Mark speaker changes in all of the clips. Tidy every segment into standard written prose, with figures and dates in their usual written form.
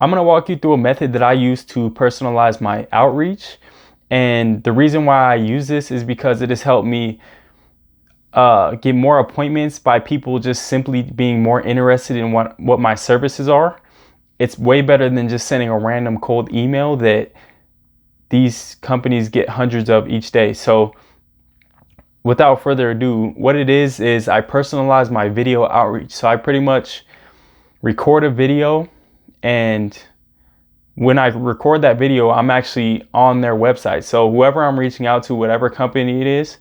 Speaker 1: I'm going to walk you through a method that I use to personalize my outreach. And the reason why I use this is because it has helped me get more appointments by people just simply being more interested in what my services are. It's way better than just sending a random cold email that these companies get hundreds of each day. So without further ado, what it is I personalize my video outreach. So I pretty much record a video, and when I record that video, I'm actually on their website. So whoever I'm reaching out to, whatever company it is,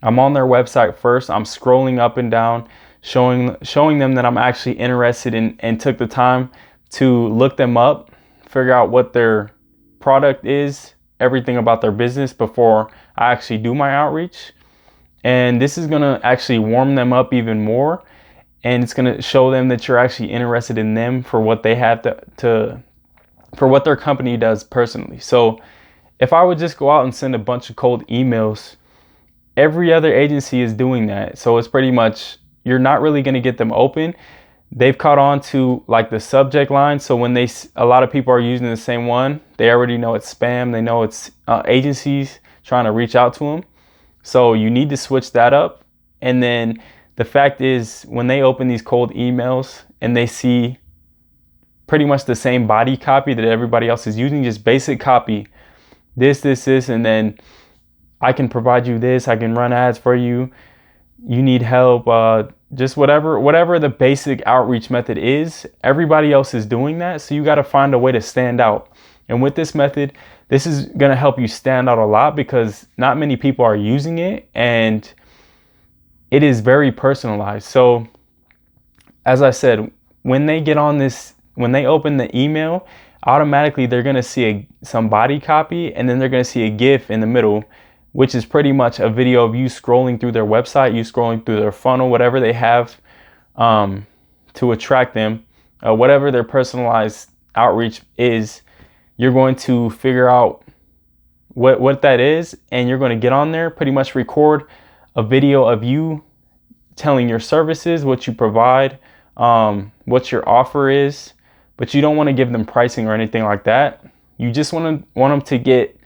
Speaker 1: I'm on their website first. I'm scrolling up and down, showing them that I'm actually interested in and took the time to look them up, figure out what their product is, everything about their business before I actually do my outreach. And this is gonna actually warm them up even more, and it's gonna show them that you're actually interested in them for what they have for what their company does personally. So if I would just go out and send a bunch of cold emails, every other agency is doing that. So it's pretty much, you're not really gonna get them open. They've caught on to like the subject line. So when a lot of people are using the same one, they already know it's spam. They know it's agencies trying to reach out to them. So you need to switch that up. And then the fact is, when they open these cold emails and they see pretty much the same body copy that everybody else is using, just basic copy, this, and then I can provide you this, I can run ads for you, you need help, just whatever the basic outreach method is, everybody else is doing that. So you got to find a way to stand out. And with this method, this is going to help you stand out a lot because not many people are using it, and it is very personalized. So as I said, when they open the email, automatically they're going to see some body copy, and then they're going to see a GIF in the middle, which is pretty much a video of you scrolling through their website, you scrolling through their funnel, whatever they have to attract them, whatever their personalized outreach is. You're going to figure out what that is, and you're going to get on there, pretty much record a video of you telling your services, what you provide, what your offer is, but you don't want to give them pricing or anything like that. You just want them to give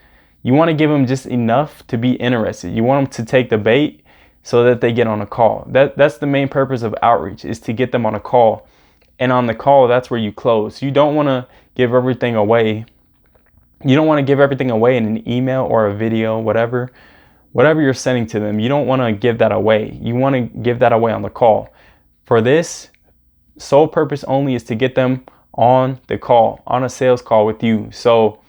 Speaker 1: them just enough to be interested. You want them to take the bait so that they get on a call. That's the main purpose of outreach, is to get them on a call. And on the call, that's where you close. You don't want to give everything away. You don't want to give everything away in an email or a video, whatever you're sending to them. You don't want to give that away. You want to give that away on the call. For this, sole purpose only is to get them on the call, on a sales call with you. So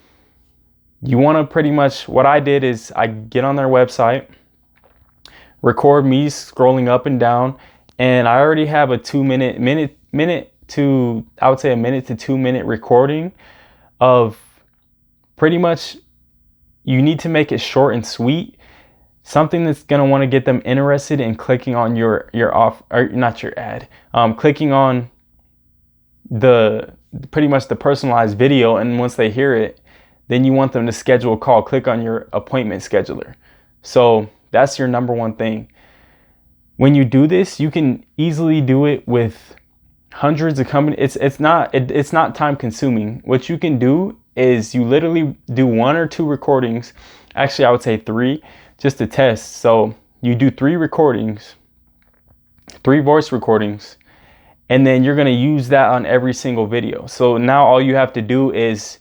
Speaker 1: you want to pretty much, what I did is I get on their website, record me scrolling up and down, and I already have a 2 minute to 2 minute recording of pretty much, you need to make it short and sweet, something that's going to want to get them interested in clicking on your clicking on pretty much the personalized video. And once they hear it, then you want them to schedule a call, click on your appointment scheduler. So that's your number one thing. When you do this, you can easily do it with hundreds of companies. It's not time consuming. What you can do is you literally do 1 or 2 recordings. Actually, I would say 3, just to test. So you do 3 recordings, 3 voice recordings, and then you're going to use that on every single video. So now all you have to do is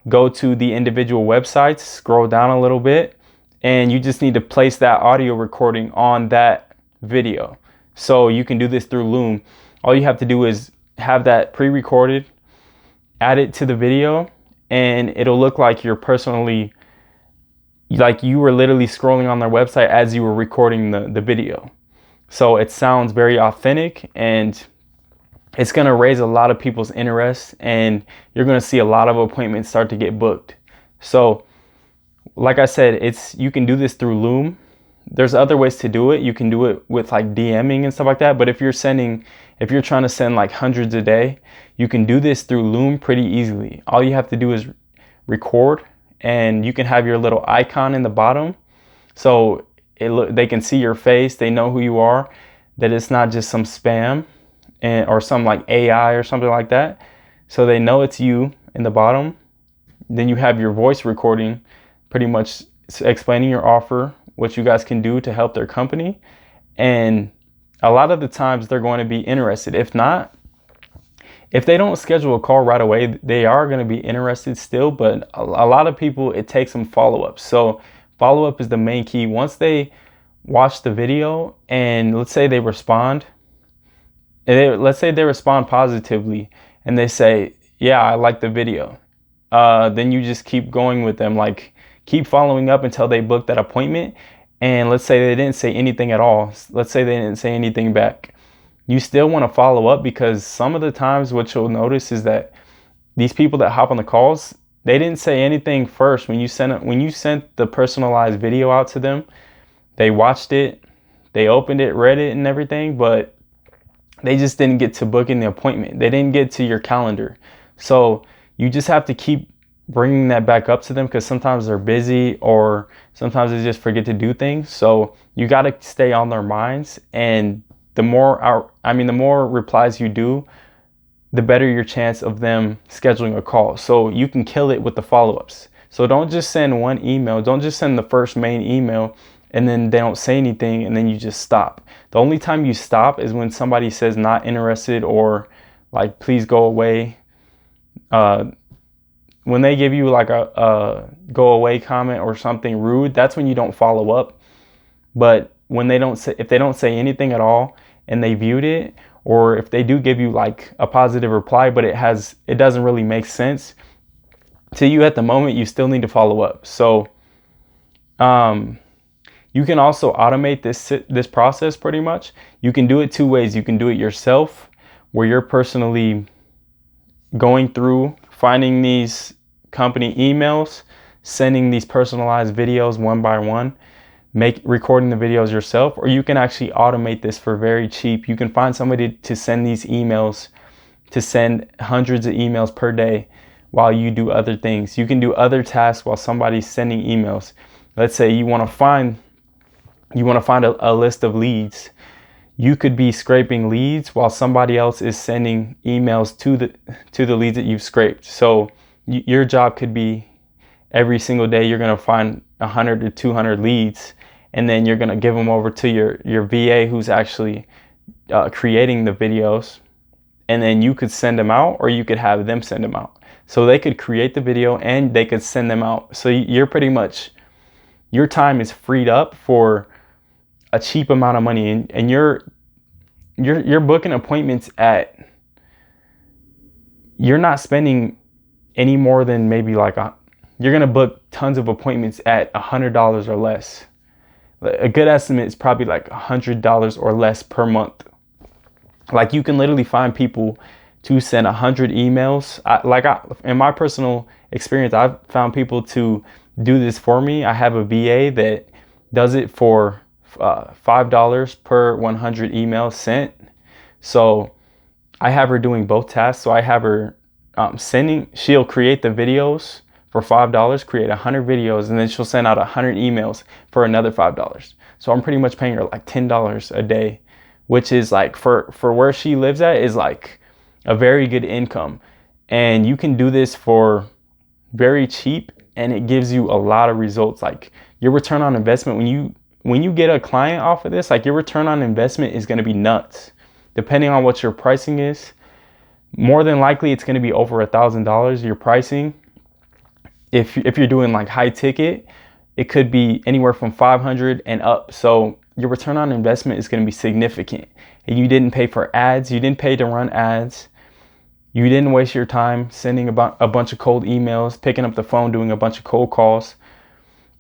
Speaker 1: go to the individual websites, scroll down a little bit, and you just need to place that audio recording on that video. So you can do this through Loom. All you have to do is have that pre-recorded, add it to the video, and it'll look like you're like you were literally scrolling on their website as you were recording the video. So it sounds very authentic, and it's going to raise a lot of people's interest, and you're going to see a lot of appointments start to get booked. So like I said, you can do this through Loom. There's other ways to do it. You can do it with like DMing and stuff like that. But if you're trying to send like hundreds a day, you can do this through Loom pretty easily. All you have to do is record, and you can have your little icon in the bottom. So they can see your face. They know who you are, that it's not just some spam or some like AI or something like that. So they know it's you. in the bottom. Then you have your voice recording, pretty much explaining your offer, what you guys can do to help their company. And a lot of the times they're going to be interested. If not, if they don't schedule a call right away, they are going to be interested still. But a lot of people, it takes some follow-up. So follow-up is the main key. Once they watch the video and let's say they respond, let's say they respond positively and they say, yeah, I like the video. Then you just keep going with them, like keep following up until they book that appointment. And let's say they didn't say anything at all. Let's say they didn't say anything back. You still want to follow up, because some of the times what you'll notice is that these people that hop on the calls, they didn't say anything first. When you sent the personalized video out to them, they watched it, they opened it, read it and everything, but they just didn't get to booking the appointment. They didn't get to your calendar. So you just have to keep bringing that back up to them, because sometimes they're busy or sometimes they just forget to do things. So you got to stay on their minds. And the more replies you do, the better your chance of them scheduling a call. So you can kill it with the follow-ups. So don't just send one email. Don't just send the first main email and then they don't say anything and then you just stop. The only time you stop is when somebody says not interested or like, please go away. When they give you like a go away comment or something rude, that's when you don't follow up. But when if they don't say anything at all and they viewed it, or if they do give you like a positive reply, but it doesn't really make sense to you at the moment, you still need to follow up. So you can also automate this process pretty much. You can do it two ways. You can do it yourself, where you're personally going through, finding these company emails, sending these personalized videos one by one, recording the videos yourself, or you can actually automate this for very cheap. You can find somebody to send these emails, to send hundreds of emails per day while you do other things. You can do other tasks while somebody's sending emails. Let's say you want to find a list of leads. You could be scraping leads while somebody else is sending emails to the leads that you've scraped. So your job could be every single day you're going to find 100 to 200 leads, and then you're going to give them over to your VA who's actually creating the videos, and then you could send them out, or you could have them send them out. So they could create the video and they could send them out. So you're pretty much, your time is freed up for a cheap amount of money, and you're booking appointments you're not spending any more than maybe you're gonna book tons of appointments at $100 or less. A good estimate is probably like $100 or less per month. Like you can literally find people to send 100 emails. In my personal experience, I've found people to do this for me. I have a VA that does it for $5 per 100 emails sent. So I have her doing both tasks. So I have her she'll create the videos for $5, create 100 videos, and then she'll send out 100 emails for another $5. So I'm pretty much paying her like $10 a day, which is like for where she lives at is like a very good income. And you can do this for very cheap, and it gives you a lot of results. Like your return on investment, when you get a client off of this, like your return on investment is going to be nuts. Depending on what your pricing is, more than likely it's going to be over $1,000 your pricing. If you're doing like high ticket, it could be anywhere from 500 and up. So your return on investment is going to be significant. And you didn't pay for ads. You didn't pay to run ads. You didn't waste your time sending about a bunch of cold emails, picking up the phone, doing a bunch of cold calls,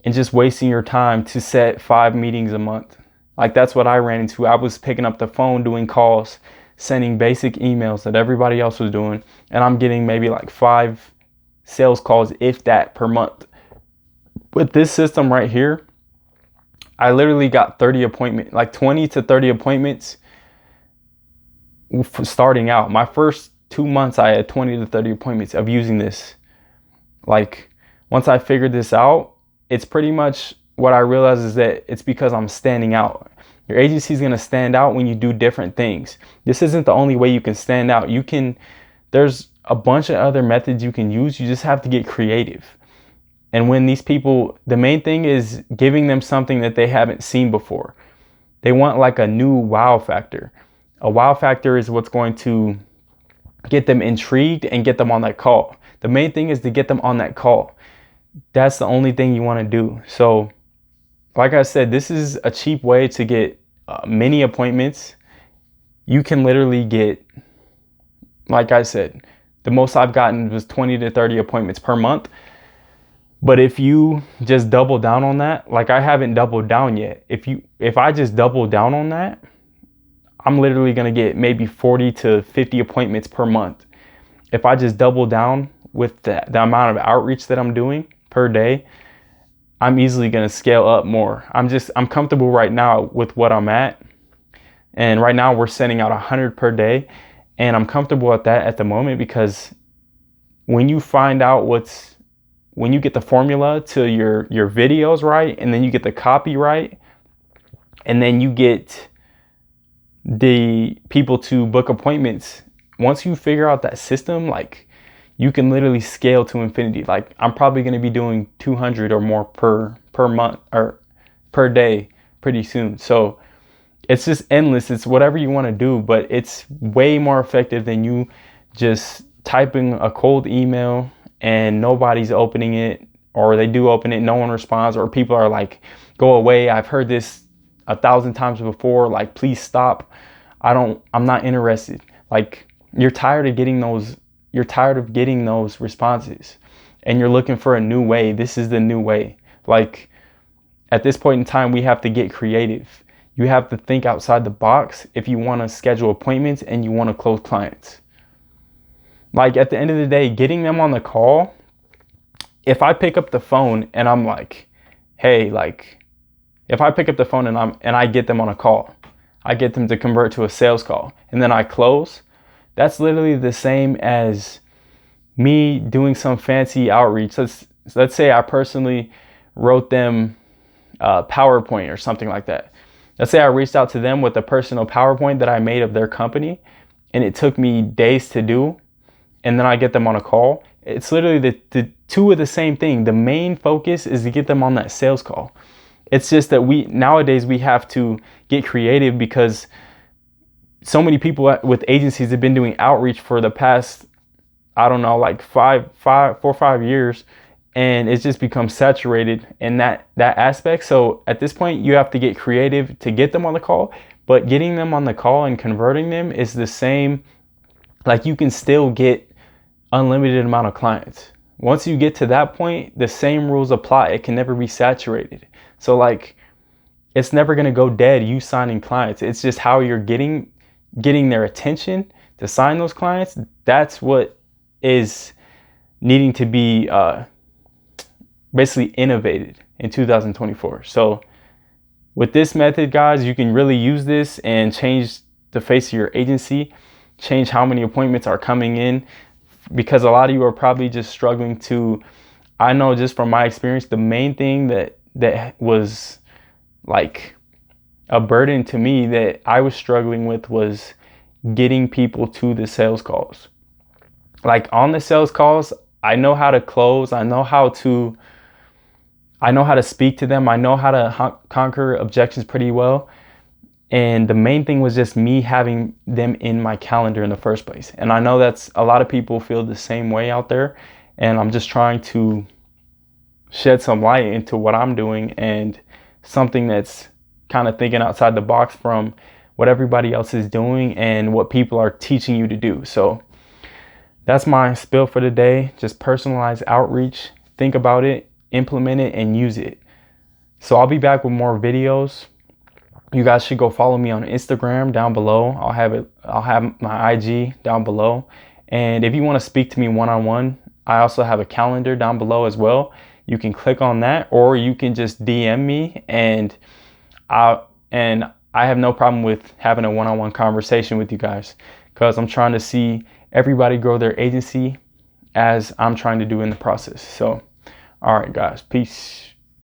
Speaker 1: and just wasting your time to set 5 meetings a month. Like that's what I ran into. I was picking up the phone, doing calls, sending basic emails that everybody else was doing. And I'm getting maybe like 5 sales calls, if that, per month. With this system right here, I literally got 20 to 30 appointments starting out. My first 2 months, I had 20 to 30 appointments of using this. Like once I figured this out, it's pretty much what I realized is that it's because I'm standing out. Your agency is going to stand out when you do different things. This isn't the only way you can stand out. There's a bunch of other methods you can use. You just have to get creative. And when these people, the main thing is giving them something that they haven't seen before. They want like a new wow factor. A wow factor is what's going to get them intrigued and get them on that call. The main thing is to get them on that call. That's the only thing you want to do. So like I said, this is a cheap way to get many appointments. You can literally get, like I said, the most I've gotten was 20 to 30 appointments per month. But if you just double down on that, like I haven't doubled down yet. If I just double down on that, I'm literally going to get maybe 40 to 50 appointments per month. If I just double down with the amount of outreach that I'm doing per day, I'm easily going to scale up more. I'm comfortable right now with what I'm at. And right now we're sending out 100 per day. And I'm comfortable at that at the moment, because when you find out when you get the formula to your videos right, and then you get the copy right, and then you get the people to book appointments, once you figure out that system, like, you can literally scale to infinity. Like, I'm probably going to be doing 200 or more per month or per day pretty soon. So it's just endless. It's whatever you want to do, but it's way more effective than you just typing a cold email and nobody's opening it, or they do open it, no one responds, or people are like, go away. I've heard this 1,000 times before. Like, please stop. I'm not interested. Like, you're tired of getting those responses, and you're looking for a new way. This is the new way. Like, at this point in time, we have to get creative. You have to think outside the box if you want to schedule appointments and you want to close clients. Like, at the end of the day, getting them on the call, if I pick up the phone and I'm like, hey, like, if I pick up the phone and I get them on a call, I get them to convert to a sales call, and then I close, that's literally the same as me doing some fancy outreach. Let's say I personally wrote them a PowerPoint or something like that. Let's say I reached out to them with a personal PowerPoint that I made of their company, and it took me days to do, and then I get them on a call. It's literally the two of the same thing. The main focus is to get them on that sales call. It's just that nowadays we have to get creative, because so many people with agencies have been doing outreach for the past, I don't know, like 4 or 5 years, and it's just become saturated in that aspect. So at this point, you have to get creative to get them on the call, but getting them on the call and converting them is the same. Like, you can still get unlimited amount of clients. Once you get to that point, the same rules apply. It can never be saturated. So, like, it's never going to go dead, you signing clients. It's just how you're getting their attention to sign those clients. That's what is needing to be basically innovated in 2024. So with this method, guys, you can really use this and change the face of your agency, change how many appointments are coming in, because a lot of you are probably just struggling to, I know just from my experience, the main thing that was like a burden to me that I was struggling with was getting people to the sales calls. Like, on the sales calls, I know how to close. I know how to speak to them. I know how to conquer objections pretty well. And the main thing was just me having them in my calendar in the first place. And I know that's a lot of people feel the same way out there. And I'm just trying to shed some light into what I'm doing, and something that's kind of thinking outside the box from what everybody else is doing and what people are teaching you to do. So that's my spill for today. Just personalized outreach. Think about it, implement it, and use it. So I'll be back with more videos. You guys should go follow me on Instagram down below. I'll have my IG down below. And if you want to speak to me one-on-one, I also have a calendar down below as well. You can click on that, or you can just DM me, and I have no problem with having a one-on-one conversation with you guys, because I'm trying to see everybody grow their agency as I'm trying to do in the process. So, all right, guys, peace.